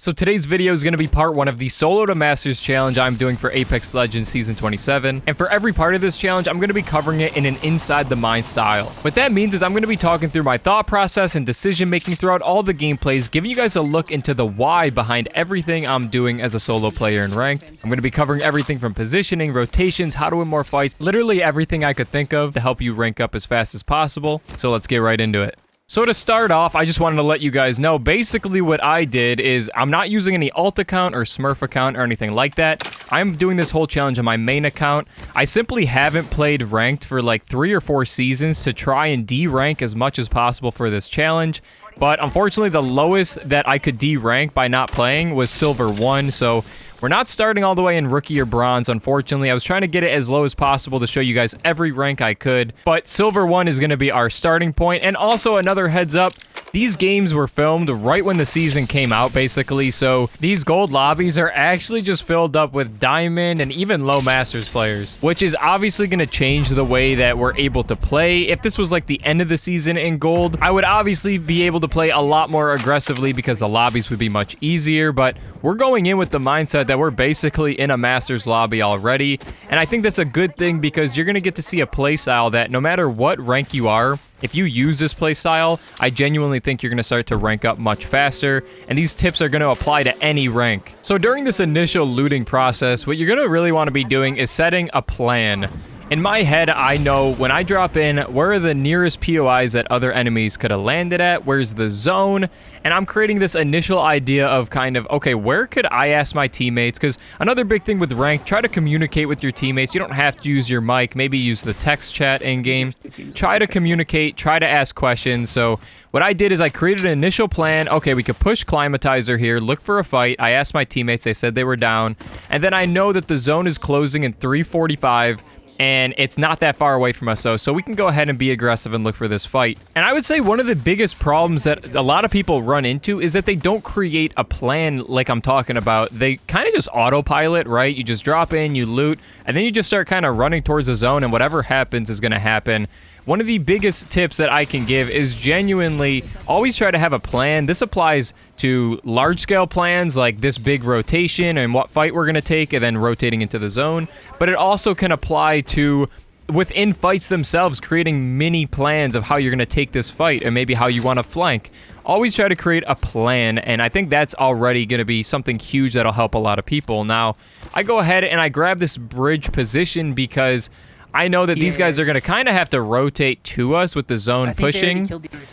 So today's video is going to be part 1 of the Solo to Masters challenge I'm doing for Apex Legends Season 27. And for every part of this challenge, I'm going to be covering it in an inside the mind style. What that means is I'm going to be talking through my thought process and decision making throughout all the gameplays, giving you guys a look into the why behind everything I'm doing as a solo player in ranked. I'm going to be covering everything from positioning, rotations, how to win more fights, literally everything I could think of to help you rank up as fast as possible. So let's get right into it. So to start off, I just wanted to let you guys know, basically what I did is I'm not using any alt account or smurf account or anything like that. I'm doing this whole challenge on my main account. I simply haven't played ranked for like 3 or 4 seasons to try and D-rank as much as possible for this challenge. But unfortunately, the lowest that I could D-rank by not playing was Silver 1, so we're not starting all the way in Rookie or Bronze, unfortunately. I was trying to get it as low as possible to show you guys every rank I could, but Silver 1 is going to be our starting point. And also another heads up, these games were filmed right when the season came out, basically, so these gold lobbies are actually just filled up with Diamond and even low Masters players, which is obviously going to change the way that we're able to play. If this was like the end of the season in gold, I would obviously be able to play a lot more aggressively because the lobbies would be much easier, but we're going in with the mindset that we're basically in a Masters lobby already, and I think that's a good thing because you're going to get to see a playstyle that no matter what rank you are, if you use this playstyle, I genuinely think you're going to start to rank up much faster, and these tips are going to apply to any rank. So during this initial looting process, what you're going to really want to be doing is setting a plan. In my head, I know when I drop in, where are the nearest POIs that other enemies could have landed at, where's the zone, and I'm creating this initial idea of kind of, okay, where could I ask my teammates? Because another big thing with rank, try to communicate with your teammates. You don't have to use your mic, maybe use the text chat in-game. Try to communicate, try to ask questions. So what I did is I created an initial plan. Okay, we could push Climatizer here, look for a fight. I asked my teammates, they said they were down. And then I know that the zone is closing in 3:45, and it's not that far away from us, so we can go ahead and be aggressive and look for this fight. And I would say one of the biggest problems that a lot of people run into is that they don't create a plan like I'm talking about. They kind of just autopilot, right? You just drop in, you loot, and then you just start kind of running towards the zone, and whatever happens is going to happen. One of the biggest tips that I can give is genuinely always try to have a plan. This applies to large-scale plans like this big rotation and what fight we're going to take and then rotating into the zone. But it also can apply to within fights themselves, creating mini plans of how you're going to take this fight and maybe how you want to flank. Always try to create a plan, and I think that's already going to be something huge that'll help a lot of people. Now, I go ahead and I grab this bridge position because I know that these guys are going to kind of have to rotate to us with the zone pushing.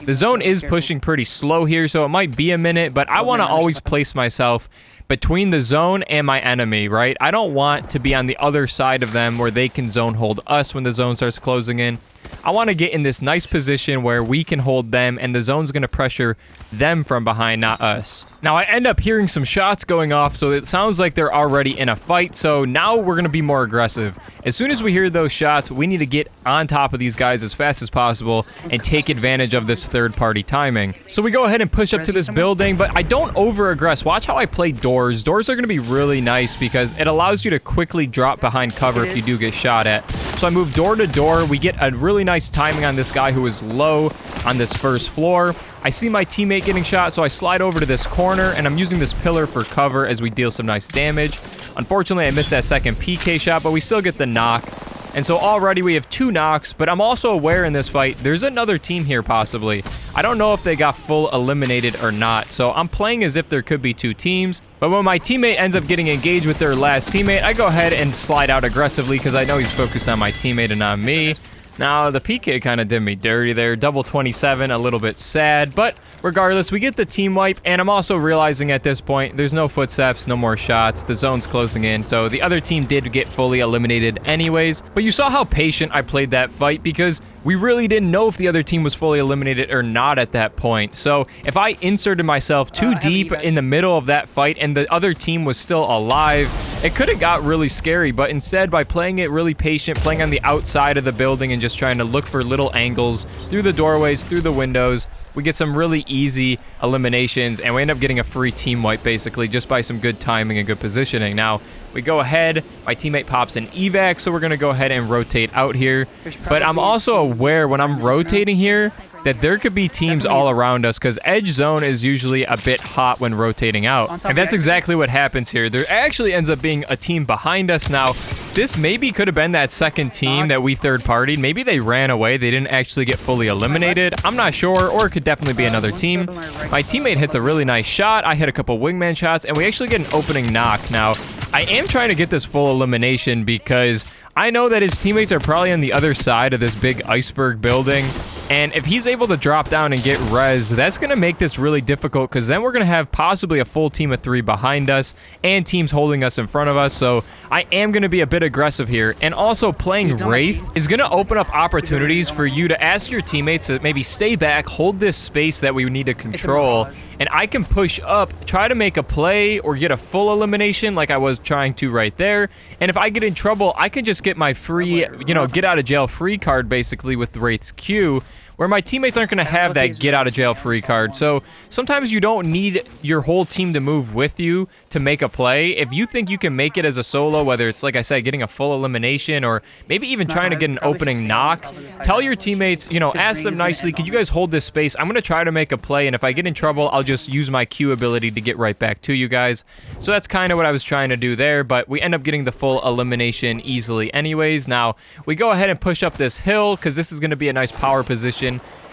The zone is pushing pretty slow here, so it might be a minute, but I want to always place myself between the zone and my enemy, right? I don't want to be on the other side of them where they can zone hold us when the zone starts closing in. I want to get in this nice position where we can hold them and the zone's going to pressure them from behind, not us. Now, I end up hearing some shots going off, so it sounds like they're already in a fight, so now we're going to be more aggressive. As soon as we hear those shots, we need to get on top of these guys as fast as possible and take advantage of this third-party timing. So we go ahead and push up to this building, but I don't over-aggress. Watch how I play doors. Doors are going to be really nice because it allows you to quickly drop behind cover if you do get shot at. So I move door to door. We get a really nice timing on this guy who is low on this first floor. I see my teammate getting shot, so I slide over to this corner, and I'm using this pillar for cover as we deal some nice damage. Unfortunately, I missed that second PK shot, but we still get the knock. And so already we have 2 knocks, but I'm also aware in this fight, there's another team here possibly. I don't know if they got full eliminated or not, so I'm playing as if there could be 2 teams. But when my teammate ends up getting engaged with their last teammate, I go ahead and slide out aggressively because I know he's focused on my teammate and on me. Now, the PK kind of did me dirty there. Double 27, a little bit sad. But regardless, we get the team wipe. And I'm also realizing at this point, there's no footsteps, no more shots. The zone's closing in. So the other team did get fully eliminated anyways. But you saw how patient I played that fight because we really didn't know if the other team was fully eliminated or not at that point. So if I inserted myself too deep in the middle of that fight and the other team was still alive, it could have got really scary. But instead, by playing it really patient, playing on the outside of the building and just trying to look for little angles through the doorways, through the windows, we get some really easy eliminations, and we end up getting a free team wipe basically just by some good timing and good positioning. Now, we go ahead, my teammate pops an evac, so we're going to go ahead and rotate out here. But I'm also aware when I'm rotating here, that there could be teams all around us because edge zone is usually a bit hot when rotating out. And that's exactly what happens here. There actually ends up being a team behind us now. This maybe could have been that second team that we third-partied. Maybe they ran away. They didn't actually get fully eliminated. I'm not sure, or it could definitely be another team. My teammate hits a really nice shot. I hit a couple wingman shots, and we actually get an opening knock. Now, I am trying to get this full elimination because I know that his teammates are probably on the other side of this big iceberg building, and if he's able to drop down and get res, that's going to make this really difficult because then we're going to have possibly a full team of 3 behind us and teams holding us in front of us, so I am going to be a bit aggressive here. And also playing Wraith is going to open up opportunities for you to ask your teammates to maybe stay back, hold this space that we need to control, and I can push up, try to make a play or get a full elimination like I was trying to right there. And if I get in trouble, I can just get my free, get out of jail free card basically with Wraith's Q, where my teammates aren't going to have that get out of jail free card. So sometimes you don't need your whole team to move with you to make a play. If you think you can make it as a solo, whether it's, like I said, getting a full elimination or maybe even trying to get an opening knock, tell your teammates, ask them nicely, could you guys hold this space? I'm going to try to make a play, and if I get in trouble, I'll just use my Q ability to get right back to you guys. So that's kind of what I was trying to do there, but we end up getting the full elimination easily anyways. Now, we go ahead and push up this hill because this is going to be a nice power position.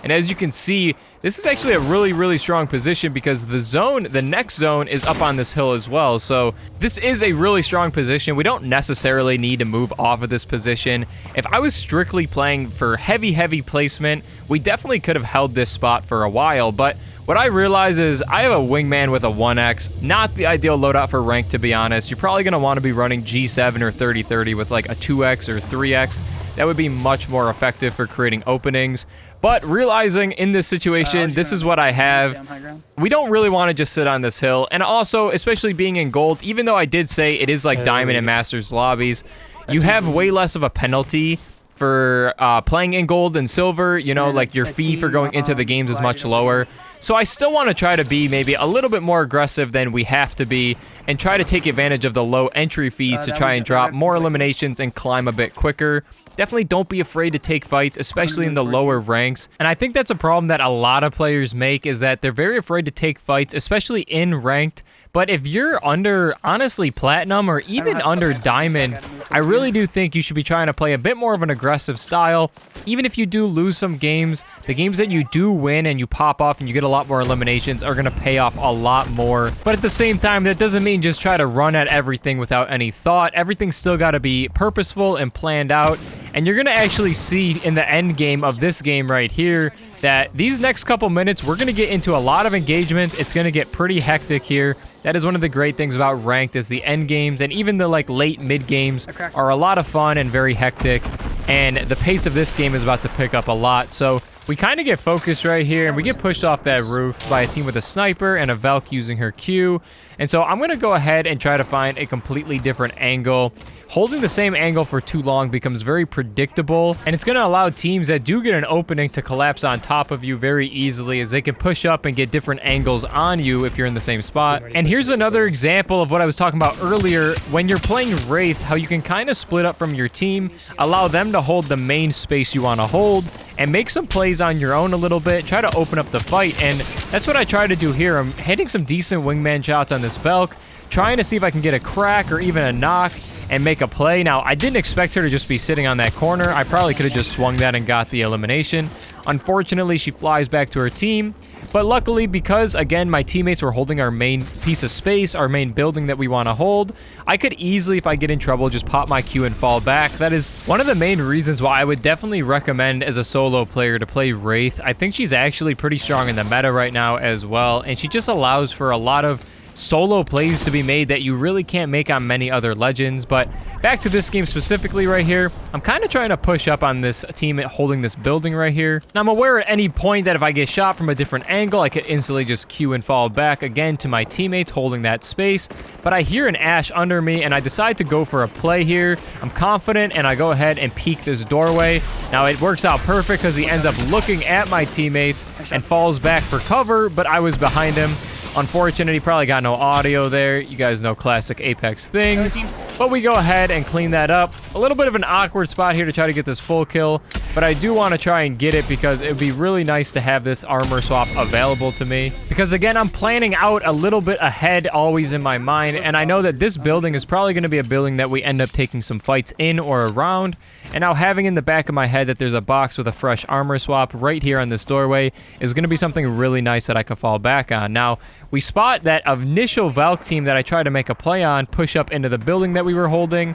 And as you can see, this is actually a really, really strong position because the next zone is up on this hill as well. So this is a really strong position. We don't necessarily need to move off of this position. If I was strictly playing for heavy placement, we definitely could have held this spot for a while. But what I realize is I have a wingman with a 1x, not the ideal loadout for rank, to be honest. You're probably going to want to be running G7 or 30-30 with like a 2x or 3x. That would be much more effective for creating openings. But realizing in this situation, this is what I have. We don't really want to just sit on this hill. And also, especially being in gold, even though I did say it is like Diamond and Masters lobbies, you have way less of a penalty for playing in gold and silver. Like your fee for going into the games is much lower. So I still want to try to be maybe a little bit more aggressive than we have to be and try to take advantage of the low entry fees to try and drop more eliminations and climb a bit quicker. Definitely don't be afraid to take fights, especially in the lower ranks. And I think that's a problem that a lot of players make, is that they're very afraid to take fights, especially in ranked. But if you're under, honestly, platinum or even under diamond, I really do think you should be trying to play a bit more of an aggressive style. Even if you do lose some games, the games that you do win and you pop off and you get a lot more eliminations are going to pay off a lot more. But at the same time, that doesn't mean just try to run at everything without any thought. Everything's still got to be purposeful and planned out. And you're going to actually see in the end game of this game right here that these next couple minutes, we're going to get into a lot of engagement. It's going to get pretty hectic here. That is one of the great things about ranked, is the end games and even the late mid games are a lot of fun and very hectic. And the pace of this game is about to pick up a lot. So we kind of get focused right here, and we get pushed off that roof by a team with a sniper and a Valk using her Q. And so I'm going to go ahead and try to find a completely different angle. Holding the same angle for too long becomes very predictable, and it's going to allow teams that do get an opening to collapse on top of you very easily, as they can push up and get different angles on you if you're in the same spot. And here's another example of what I was talking about earlier. When you're playing Wraith, how you can kind of split up from your team, allow them to hold the main space you want to hold, and make some plays on your own a little bit, try to open up the fight. And that's what I try to do here. I'm hitting some decent wingman shots on this Valk, trying to see if I can get a crack or even a knock and make a play. Now, I didn't expect her to just be sitting on that corner. I probably could have just swung that and got the elimination. Unfortunately, she flies back to her team. But luckily, because, again, my teammates were holding our main piece of space, our main building that we want to hold, I could easily, if I get in trouble, just pop my Q and fall back. That is one of the main reasons why I would definitely recommend as a solo player to play Wraith. I think she's actually pretty strong in the meta right now as well, and she just allows for a lot of solo plays to be made that you really can't make on many other legends. But back to this game specifically right here, I'm kind of trying to push up on this team holding this building right here. Now, I'm aware at any point that if I get shot from a different angle, I could instantly just Q and fall back again to my teammates holding that space. But I hear an Ash under me, and I decide to go for a play here. I'm confident, and I go ahead and peek this doorway. Now, it works out perfect because he ends up looking at my teammates and falls back for cover, but I was behind him. Unfortunately, he probably got no audio there. You guys know classic Apex things. But we go ahead and clean that up. A little bit of an awkward spot here to try to get this full kill, but I do want to try and get it because it would be really nice to have this armor swap available to me. Because again, I'm planning out a little bit ahead always in my mind, and I know that this building is probably going to be a building that we end up taking some fights in or around. And now having in the back of my head that there's a box with a fresh armor swap right here on this doorway is going to be something really nice that I can fall back on. Now, we spot that initial Valk team that I tried to make a play on push up into the building that we were holding.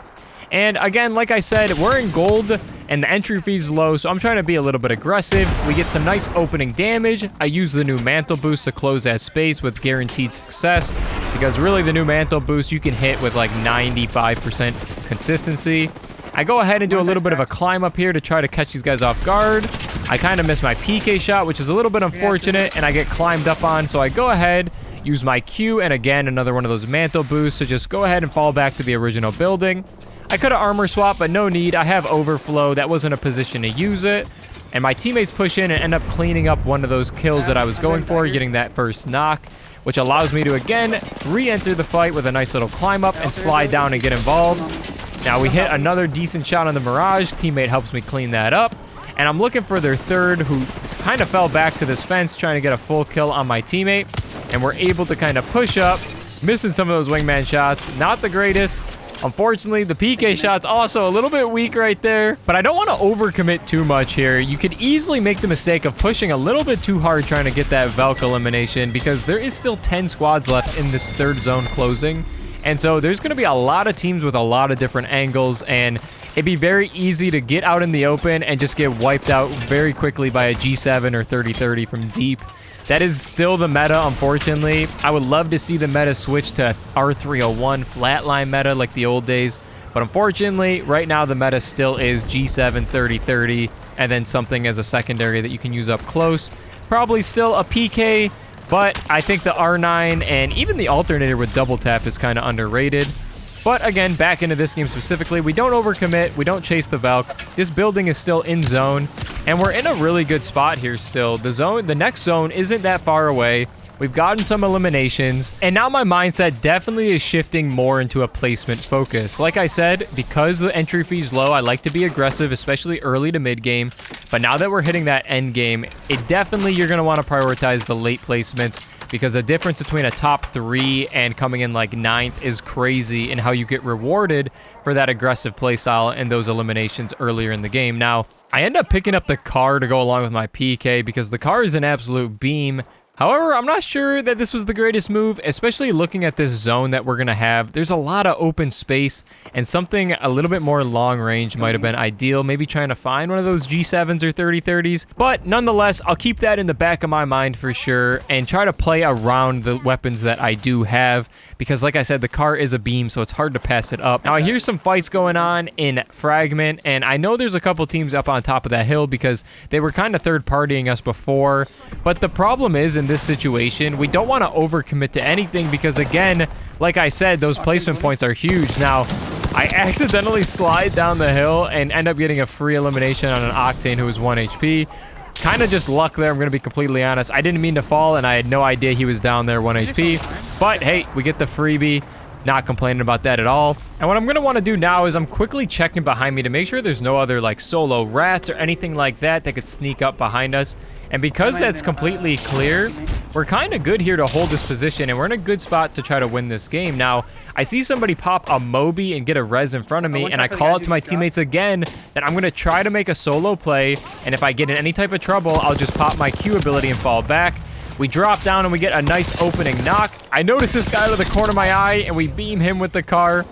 And again, like I said, we're in gold and the entry fee's low, so I'm trying to be a little bit aggressive. We get some nice opening damage. I use the new mantle boost to close that space with guaranteed success, because really the new mantle boost you can hit with like 95% consistency. I go ahead and do a little bit of a climb up here to try to catch these guys off guard. I kind of miss my PK shot, which is a little bit unfortunate, and I get climbed up on, so I go ahead, use my Q, and again, another one of those mantle boosts to just go ahead and fall back to the original building. I could have armor swapped, but no need. I have overflow. That wasn't a position to use it. And my teammates push in and end up cleaning up one of those kills that I was going for, getting that first knock, which allows me to, again, re-enter the fight with a nice little climb up and slide down and get involved. Now we hit another decent shot on the Mirage. Teammate helps me clean that up. And I'm looking for their third, who kind of fell back to this fence, trying to get a full kill on my teammate. And we're able to kind of push up, missing some of those wingman shots. Not the greatest. Unfortunately, the PK shot's also a little bit weak right there, but I don't want to overcommit too much here. You could easily make the mistake of pushing a little bit too hard trying to get that Valk elimination, because there is still 10 squads left in this third zone closing. And so there's going to be a lot of teams with a lot of different angles, and it'd be very easy to get out in the open and just get wiped out very quickly by a G7 or 30-30 from deep. That is still the meta, unfortunately. I would love to see the meta switch to R301 flatline meta like the old days. But unfortunately, right now the meta still is G7, 30-30, and then something as a secondary that you can use up close. Probably still a PK, but I think the R9 and even the alternator with double tap is kind of underrated. But again, back into this game specifically, we don't overcommit, we don't chase the Valk. This building is still in zone, and we're in a really good spot here still. The next zone isn't that far away. We've gotten some eliminations, and now my mindset definitely is shifting more into a placement focus. Like I said, because the entry fee's low, I like to be aggressive, especially early to mid game. But now that we're hitting that end game, it definitely, you're going to want to prioritize the late placements, because the difference between a top 3 and coming in like 9th is crazy in how you get rewarded for that aggressive playstyle and those eliminations earlier in the game. Now, I end up picking up the car to go along with my PK because the car is an absolute beam. However, I'm not sure that this was the greatest move, especially looking at this zone that we're going to have. There's a lot of open space, and something a little bit more long range might have been ideal. Maybe trying to find one of those G7s or 30-30s. But nonetheless, I'll keep that in the back of my mind for sure and try to play around the weapons that I do have. Because like I said, the car is a beam, so it's hard to pass it up. Now, I hear some fights going on in Fragment, and I know there's a couple teams up on top of that hill because they were kind of third-partying us before. But the problem is, in this situation, we don't want to overcommit to anything because, again, like I said, those placement points are huge. Now, I accidentally slide down the hill and end up getting a free elimination on an Octane who was 1 HP. Kind of just luck there, I'm going to be completely honest. I didn't mean to fall, and I had no idea he was down there 1 HP. But, hey, we get the freebie. Not complaining about that at all. And what I'm going to want to do now is I'm quickly checking behind me to make sure there's no other like solo rats or anything like that that could sneak up behind us. And because that's completely clear, we're kind of good here to hold this position, and we're in a good spot to try to win this game. Now, I see somebody pop a Moby and get a res in front of me, and I call out to my teammates again that I'm going to try to make a solo play, and if I get in any type of trouble, I'll just pop my Q ability and fall back. We drop down and we get a nice opening knock. I notice this guy out of the corner of my eye, and we beam him with the car.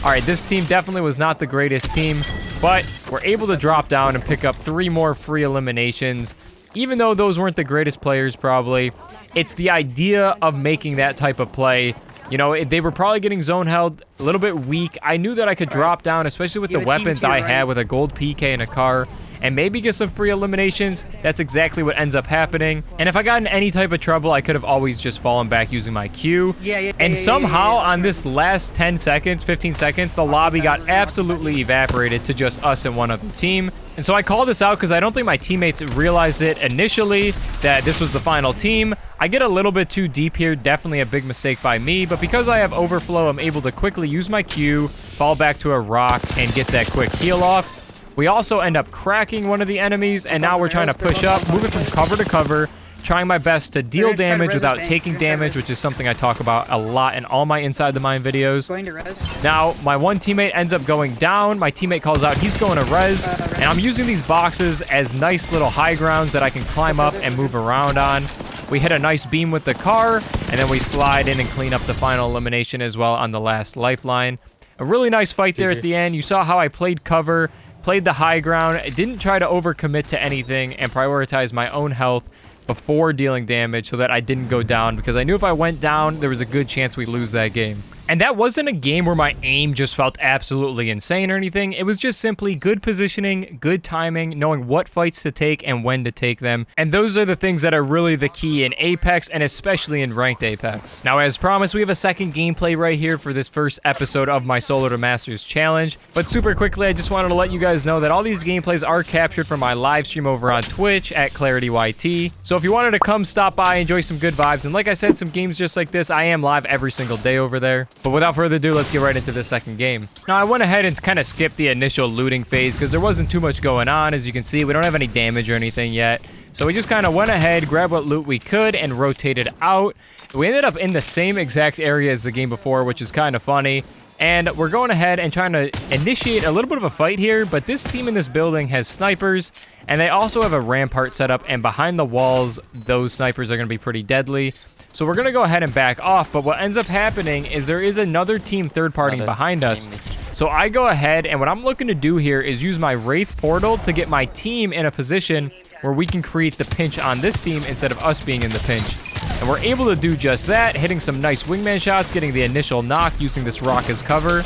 All right, this team definitely was not the greatest team, but we're able to drop down and pick up 3 more free eliminations. Even though those weren't the greatest players, probably, it's the idea of making that type of play. You know, they were probably getting zone held a little bit weak. I knew that I could drop down, especially with the weapons I had with a gold PK and a car, and maybe get some free eliminations. That's exactly what ends up happening. And if I got in any type of trouble, I could have always just fallen back using my Q. And somehow on this last 10 seconds, 15 seconds, the lobby got absolutely evaporated to just us and one other team. And so I call this out because I don't think my teammates realized it initially that this was the final team. I get a little bit too deep here, definitely a big mistake by me, but because I have overflow, I'm able to quickly use my Q, fall back to a rock, and get that quick heal off. We also end up cracking one of the enemies, and now we're trying to push up, moving from cover to cover, trying my best to deal damage without taking damage, which is something I talk about a lot in all my Inside the Mine videos. Now, my one teammate ends up going down. My teammate calls out he's going to res, and I'm using these boxes as nice little high grounds that I can climb up and move around on. We hit a nice beam with the car, and then we slide in and clean up the final elimination as well on the last lifeline. A really nice fight there at the end. You saw how I played cover, played the high ground, didn't try to overcommit to anything, and prioritized my own health before dealing damage so that I didn't go down, because I knew if I went down, there was a good chance we'd lose that game. And that wasn't a game where my aim just felt absolutely insane or anything. It was just simply good positioning, good timing, knowing what fights to take and when to take them. And those are the things that are really the key in Apex, and especially in ranked Apex. Now, as promised, we have a second gameplay right here for this first episode of my Solo to Masters challenge. But super quickly, I just wanted to let you guys know that all these gameplays are captured from my live stream over on Twitch at klarity. So if you wanted to come stop by, enjoy some good vibes, and like I said, some games just like this, I am live every single day over there. But without further ado, let's get right into the second game. Now, I went ahead and kind of skipped the initial looting phase because there wasn't too much going on. As you can see, we don't have any damage or anything yet. So we just kind of went ahead, grabbed what loot we could, and rotated out. We ended up in the same exact area as the game before, which is kind of funny. And we're going ahead and trying to initiate a little bit of a fight here, but this team in this building has snipers, and they also have a rampart set up, and behind the walls, those snipers are going to be pretty deadly. So we're going to go ahead and back off, but what ends up happening is there is another team third-partying behind us. So I go ahead, and what I'm looking to do here is use my Wraith portal to get my team in a position where we can create the pinch on this team instead of us being in the pinch. And we're able to do just that, hitting some nice wingman shots, getting the initial knock using this rock as cover.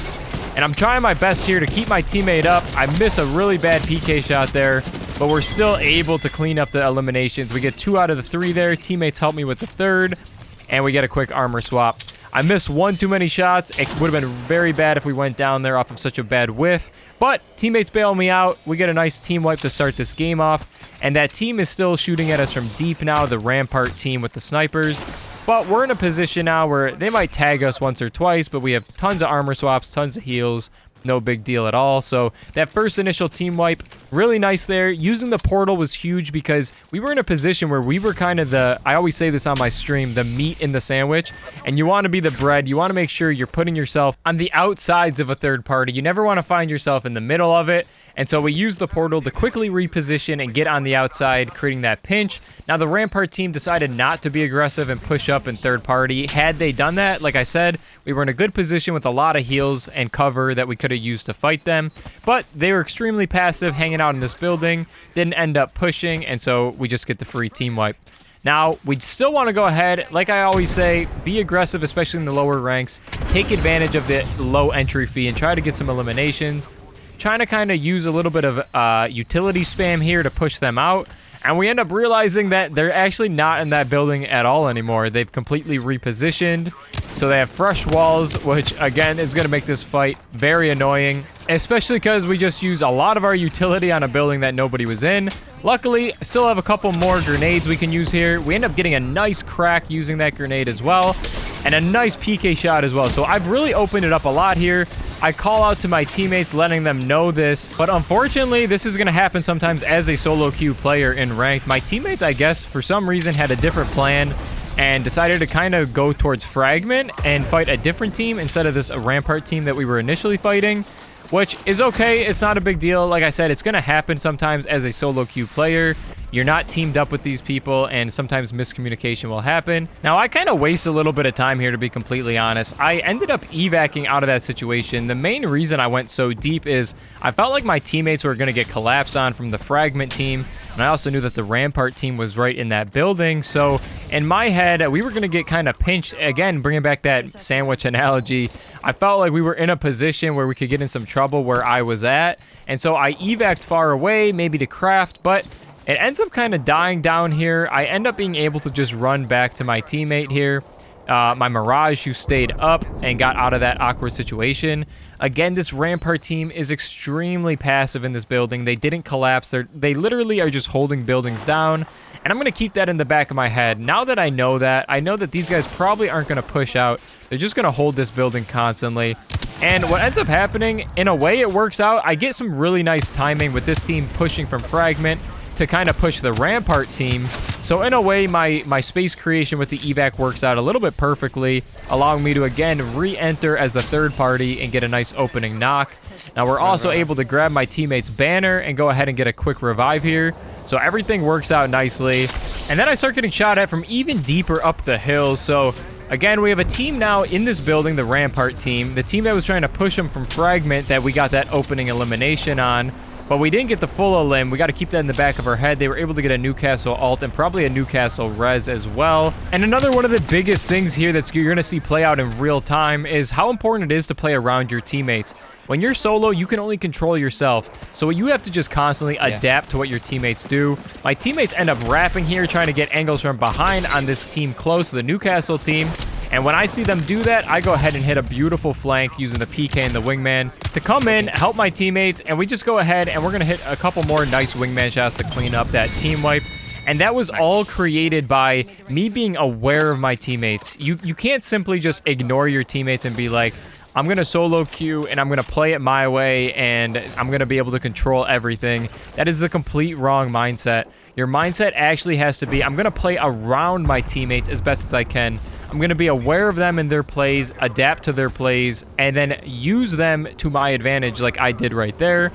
And I'm trying my best here to keep my teammate up. I miss a really bad PK shot there, but we're still able to clean up the eliminations. We get 2 out of the 3 there. Teammates help me with the 3rd. And we get a quick armor swap. I missed one too many shots. It would have been very bad if we went down there off of such a bad whiff. But teammates bail me out. We get a nice team wipe to start this game off. And that team is still shooting at us from deep now, the Rampart team with the snipers. But we're in a position now where they might tag us once or twice, but we have tons of armor swaps, tons of heals. No big deal at all. So that first initial team wipe, really nice there. Using the portal was huge because we were in a position where we were kind of the, I always say this on my stream, the meat in the sandwich. And you want to be the bread. You want to make sure you're putting yourself on the outsides of a third party. You never want to find yourself in the middle of it. And so we used the portal to quickly reposition and get on the outside, creating that pinch. Now, the Rampart team decided not to be aggressive and push up in third party. Had they done that, like I said, we were in a good position with a lot of heals and cover that we could have used to fight them. But they were extremely passive, hanging out in this building, didn't end up pushing, and so we just get the free team wipe. Now, we still want to go ahead, like I always say, be aggressive, especially in the lower ranks. Take advantage of the low entry fee and try to get some eliminations. Trying to kind of use a little bit of utility spam here to push them out. And we end up realizing that they're actually not in that building at all anymore. They've completely repositioned. So they have fresh walls, which again is going to make this fight very annoying. Especially because we just use a lot of our utility on a building that nobody was in. Luckily, I still have a couple more grenades we can use here. We end up getting a nice crack using that grenade as well. And a nice PK shot as well. So I've really opened it up a lot here. I call out to my teammates, letting them know this. But unfortunately, this is going to happen sometimes as a solo queue player in ranked. My teammates, I guess, for some reason had a different plan and decided to kind of go towards Fragment and fight a different team instead of this Rampart team that we were initially fighting. Which is okay. It's not a big deal. Like I said, it's going to happen sometimes as a solo queue player. You're not teamed up with these people, and sometimes miscommunication will happen. Now, I kind of waste a little bit of time here, to be completely honest. I ended up evacing out of that situation. The main reason I went so deep is I felt like my teammates were going to get collapsed on from the Fragment team, and I also knew that the Rampart team was right in that building. So in my head, we were going to get kind of pinched. Again, bringing back that sandwich analogy, I felt like we were in a position where we could get in some trouble where I was at. And so I evac'd far away, maybe to craft, but it ends up kind of dying down here. I end up being able to just run back to my teammate here. My Mirage, who stayed up and got out of that awkward situation. Again, this Rampart team is extremely passive in this building. They didn't collapse. They literally are just holding buildings down. And I'm going to keep that in the back of my head. Now that I know that these guys probably aren't going to push out. They're just going to hold this building constantly. And what ends up happening, in a way it works out. I get some really nice timing with this team pushing from fragment to kind of push the rampart team. So in a way, my space creation with the evac works out a little bit perfectly, allowing me to again re-enter as a third party and get a nice opening knock. Now we're also able to grab my teammate's banner and go ahead and get a quick revive here. So everything works out nicely. And then I start getting shot at from even deeper up the hill. So again, we have a team now in this building, the rampart team. The team that was trying to push them from fragment that we got that opening elimination on. But we didn't get the full elim. We got to keep that in the back of our head. They were able to get a Newcastle ult and probably a Newcastle res as well. And another one of the biggest things here that you're going to see play out in real time is how important it is to play around your teammates. When you're solo, you can only control yourself. So you have to just constantly adapt to what your teammates do. My teammates end up wrapping here, trying to get angles from behind on this team close to the Newcastle team. And when I see them do that, I go ahead and hit a beautiful flank using the PK and the wingman to come in, help my teammates, and we just go ahead and we're going to hit a couple more nice wingman shots to clean up that team wipe. And that was all created by me being aware of my teammates. You can't simply just ignore your teammates and be like, I'm going to solo queue and I'm going to play it my way and I'm going to be able to control everything. That is the complete wrong mindset. Your mindset actually has to be, I'm going to play around my teammates as best as I can. I'm going to be aware of them and their plays, adapt to their plays, and then use them to my advantage like I did right there.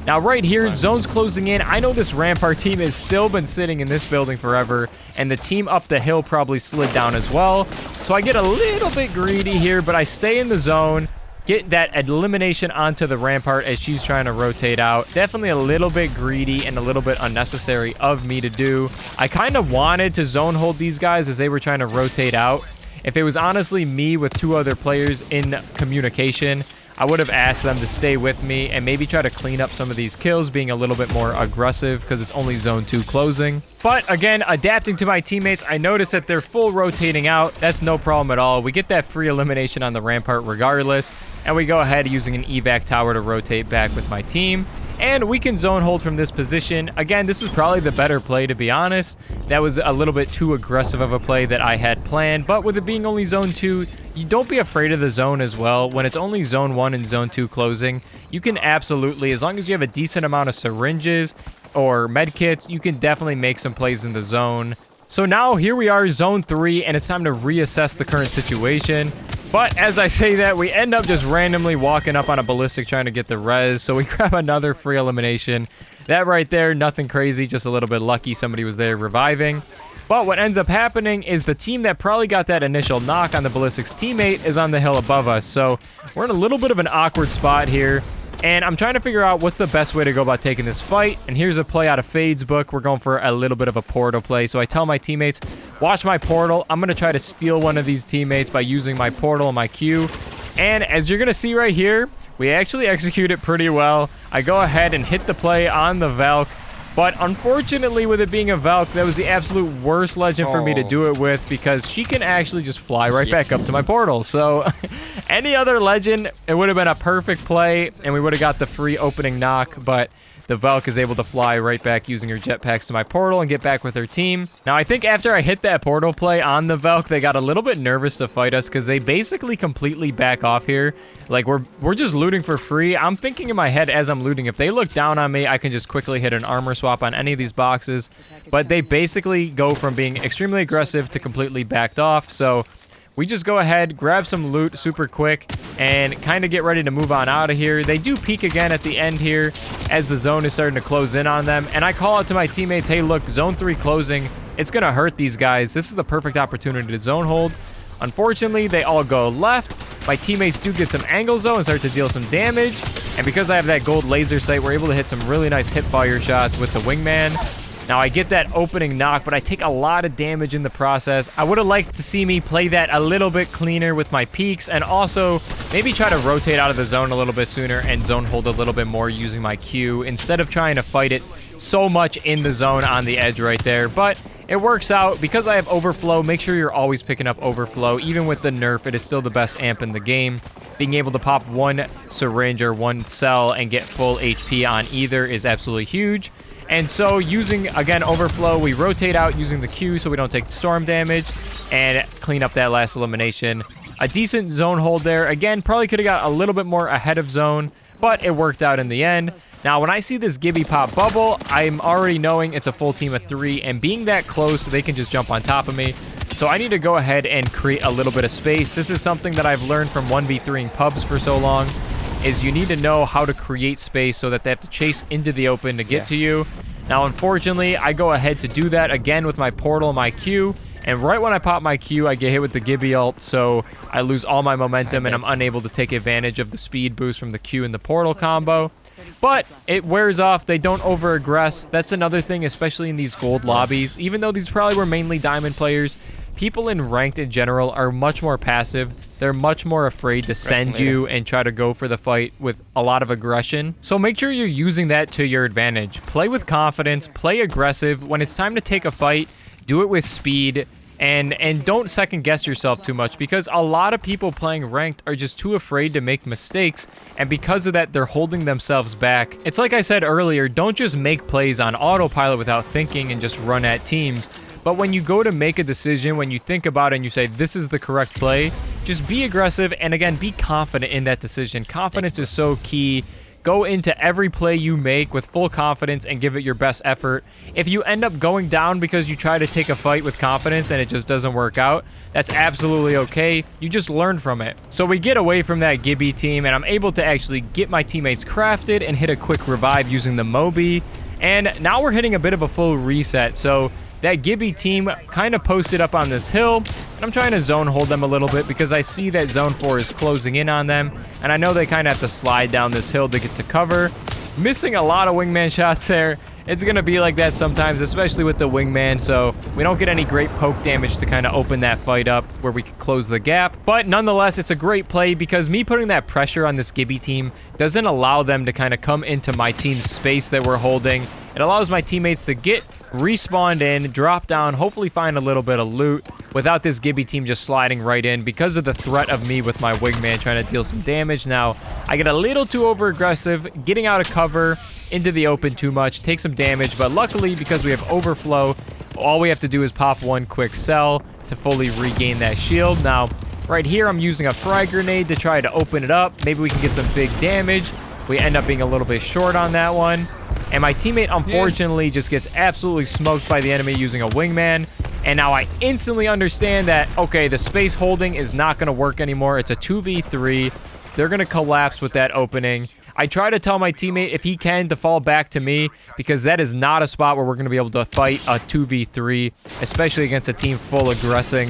Now right here, zone's closing in. I know this rampart team has still been sitting in this building forever, and the team up the hill probably slid down as well. So I get a little bit greedy here, but I stay in the zone, get that elimination onto the rampart as she's trying to rotate out. Definitely a little bit greedy and a little bit unnecessary of me to do. I kind of wanted to zone hold these guys as they were trying to rotate out. If it was honestly me with two other players in communication, I would have asked them to stay with me and maybe try to clean up some of these kills, being a little bit more aggressive because it's only zone 2 closing. But again, adapting to my teammates, I noticed that they're full rotating out. That's no problem at all. We get that free elimination on the rampart regardless, and we go ahead using an evac tower to rotate back with my team. And we can zone hold from this position. Again, this is probably the better play, to be honest. That was a little bit too aggressive of a play that I had planned. But with it being only zone 2, you don't be afraid of the zone as well. When it's only zone 1 and zone 2 closing, you can absolutely, as long as you have a decent amount of syringes or med kits, you can definitely make some plays in the zone. So now here we are, zone 3, and it's time to reassess the current situation. But as I say that, we end up just randomly walking up on a ballistic trying to get the res. So we grab another free elimination. That right there, nothing crazy, just a little bit lucky somebody was there reviving. But what ends up happening is the team that probably got that initial knock on the ballistic's teammate is on the hill above us. So we're in a little bit of an awkward spot here. And I'm trying to figure out what's the best way to go about taking this fight. And here's a play out of Faide's book. We're going for a little bit of a portal play. So I tell my teammates, watch my portal. I'm going to try to steal one of these teammates by using my portal and my Q. And as you're going to see right here, we actually execute it pretty well. I go ahead and hit the play on the Valk. But unfortunately, with it being a Valk, that was the absolute worst legend for me to do it with because she can actually just fly right back up to my portal. So any other legend, it would have been a perfect play and we would have got the free opening knock. But the Valk is able to fly right back using her jetpacks to my portal and get back with her team. Now, I think after I hit that portal play on the Valk, they got a little bit nervous to fight us because they basically completely back off here. Like, we're just looting for free. I'm thinking in my head as I'm looting, if they look down on me, I can just quickly hit an armor swap on any of these boxes. But they basically go from being extremely aggressive to completely backed off. So we just go ahead, grab some loot super quick, and kind of get ready to move on out of here. They do peek again at the end here as the zone is starting to close in on them. And I call out to my teammates, hey, look, zone 3 closing. It's going to hurt these guys. This is the perfect opportunity to zone hold. Unfortunately, they all go left. My teammates do get some angles, though, and start to deal some damage. And because I have that gold laser sight, we're able to hit some really nice hip fire shots with the wingman. Now, I get that opening knock, but I take a lot of damage in the process. I would have liked to see me play that a little bit cleaner with my peaks and also maybe try to rotate out of the zone a little bit sooner and zone hold a little bit more using my Q instead of trying to fight it so much in the zone on the edge right there. But it works out. Because I have overflow, make sure you're always picking up overflow. Even with the nerf, it is still the best amp in the game. Being able to pop one syringe or one cell and get full HP on either is absolutely huge. And so using, again, overflow, we rotate out using the Q so we don't take storm damage and clean up that last elimination. A decent zone hold there. Again, probably could have got a little bit more ahead of zone, but it worked out in the end. Now, when I see this Gibby pop bubble, I'm already knowing it's a full team of 3, and being that close, they can just jump on top of me. So I need to go ahead and create a little bit of space. This is something that I've learned from 1v3ing pubs for so long, is you need to know how to create space so that they have to chase into the open to get to you. Now, unfortunately, I go ahead to do that again with my portal and my Q. And right when I pop my Q, I get hit with the Gibby ult, so I lose all my momentum and I'm unable to take advantage of the speed boost from the Q and the portal combo. But it wears off. They don't over-aggress. That's another thing, especially in these gold lobbies. Even though these probably were mainly diamond players, people in ranked in general are much more passive. They're much more afraid to send you and try to go for the fight with a lot of aggression. So make sure you're using that to your advantage. Play with confidence. Play aggressive. When it's time to take a fight, do it with speed. And don't second guess yourself too much, because a lot of people playing ranked are just too afraid to make mistakes, and because of that they're holding themselves back. It's like I said earlier, don't just make plays on autopilot without thinking and just run at teams. But when you go to make a decision, when you think about it and you say this is the correct play, just be aggressive and again be confident in that decision. Confidence is so key. Go into every play you make with full confidence and give it your best effort. If you end up going down because you try to take a fight with confidence and it just doesn't work out, that's absolutely okay. You just learn from it. So we get away from that Gibby team and I'm able to actually get my teammates crafted and hit a quick revive using the Moby. And now we're hitting a bit of a full reset. So that Gibby team kind of posted up on this hill, and I'm trying to zone hold them a little bit because I see that zone 4 is closing in on them, and I know they kind of have to slide down this hill to get to cover. Missing a lot of wingman shots there. It's going to be like that sometimes, especially with the wingman, so we don't get any great poke damage to kind of open that fight up where we can close the gap. But nonetheless, it's a great play because me putting that pressure on this Gibby team doesn't allow them to kind of come into my team's space that we're holding. It allows my teammates to get respawned in, drop down, hopefully find a little bit of loot without this Gibby team just sliding right in because of the threat of me with my wingman trying to deal some damage. Now, I get a little too over-aggressive, getting out of cover into the open too much, take some damage, but luckily because we have overflow, all we have to do is pop one quick cell to fully regain that shield. Now, right here, I'm using a frag grenade to try to open it up. Maybe we can get some big damage. We end up being a little bit short on that one. And my teammate, unfortunately, just gets absolutely smoked by the enemy using a wingman. And now I instantly understand that, okay, the space holding is not going to work anymore. It's a 2v3. They're going to collapse with that opening. I try to tell my teammate, if he can, to fall back to me, because that is not a spot where we're going to be able to fight a 2v3, especially against a team full aggressing.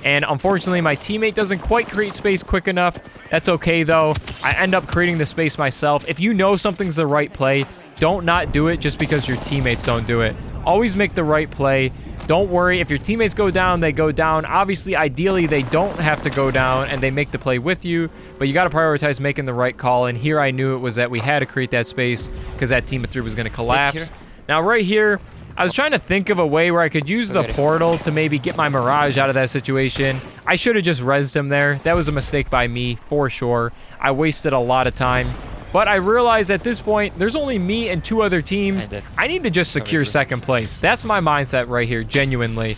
And unfortunately, my teammate doesn't quite create space quick enough. That's okay, though. I end up creating the space myself. If you know something's the right play, don't not do it just because your teammates don't do it. Always make the right play. Don't worry. If your teammates go down, they go down. Obviously, ideally, they don't have to go down and they make the play with you, but you got to prioritize making the right call. And here I knew it was that we had to create that space because that team of 3 was going to collapse. Now, right here, I was trying to think of a way where I could use the portal to maybe get my Mirage out of that situation. I should have just rezzed him there. That was a mistake by me, for sure. I wasted a lot of time. But I realized at this point, there's only me and 2 other teams. I need to just secure second place. That's my mindset right here, genuinely.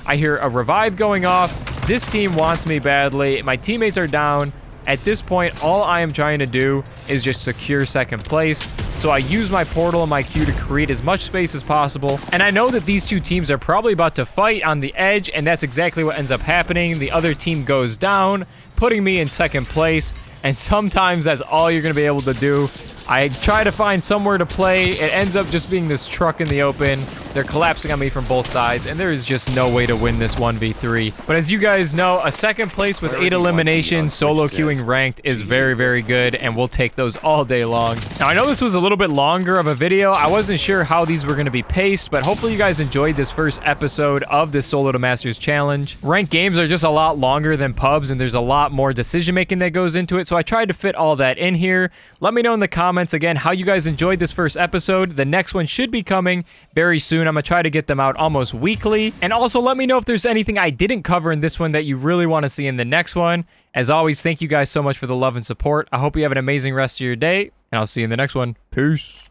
I hear a revive going off. This team wants me badly. My teammates are down. At this point, all I am trying to do is just secure second place. So I use my portal and my Q to create as much space as possible. And I know that these 2 teams are probably about to fight on the edge, and that's exactly what ends up happening. The other team goes down, putting me in second place. And sometimes that's all you're going to be able to do. I try to find somewhere to play. It ends up just being this truck in the open. They're collapsing on me from both sides, and there is just no way to win this 1v3. But as you guys know, a second place with 8 eliminations, solo queuing ranked is very, very good, and we'll take those all day long. Now, I know this was a little bit longer of a video. I wasn't sure how these were going to be paced, but hopefully you guys enjoyed this first episode of this Solo to Masters challenge. Ranked games are just a lot longer than pubs, and there's a lot more decision-making that goes into it, so I tried to fit all that in here. Let me know in the comments again how you guys enjoyed this first episode. The next one should be coming very soon. I'm gonna try to get them out almost weekly. And also let me know if there's anything I didn't cover in this one that you really want to see in the next one. As always, thank you guys so much for the love and support. I hope you have an amazing rest of your day, and I'll see you in the next one. Peace.